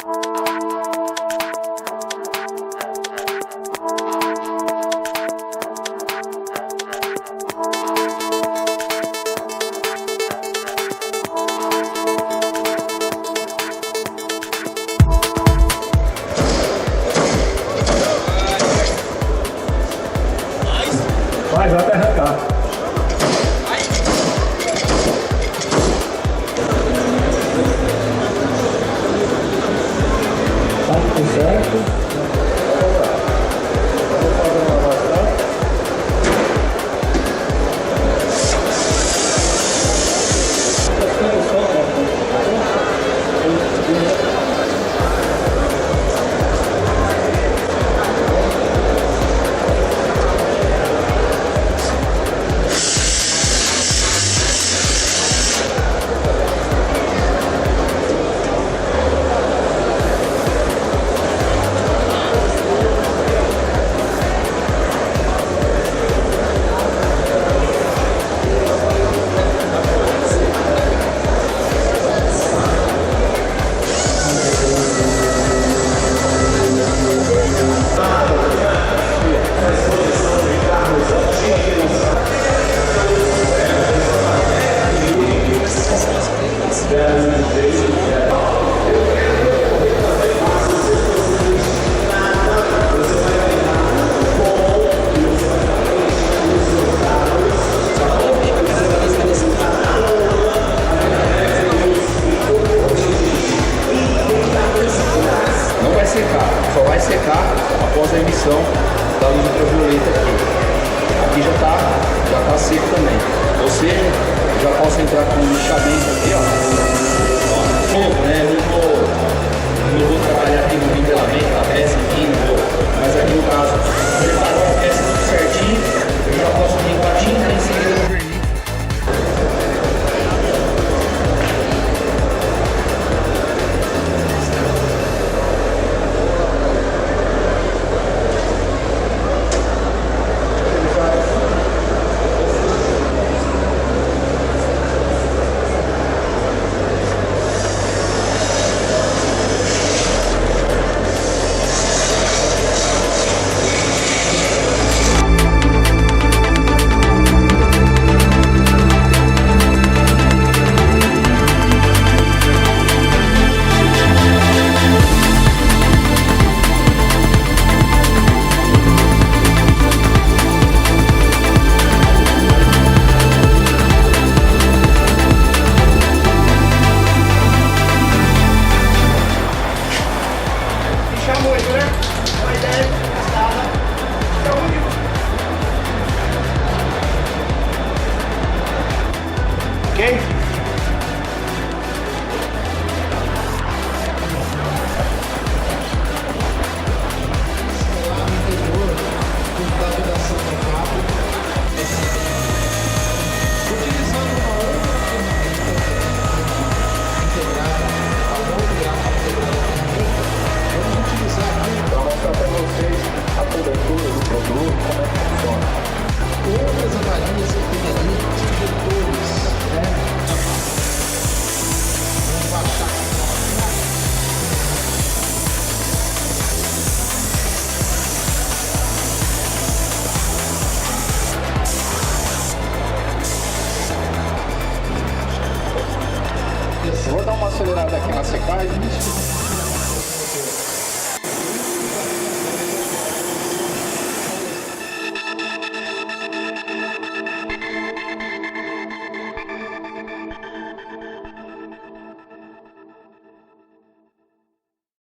Vai até arrancar. Tá tudo certo. Só vai secar após a emissão da luz ultravioleta aqui. Aqui já tá seco também. Ou seja, já posso entrar com o lixamento aqui, ó. Pouco, né? Não vou trabalhar aqui no nivelamento, a peça aqui, mas aqui no caso, preparou a peça tudo certinho, eu já posso limpar a tinta e em seguida o verniz. Vou dar uma acelerada aqui na secagem.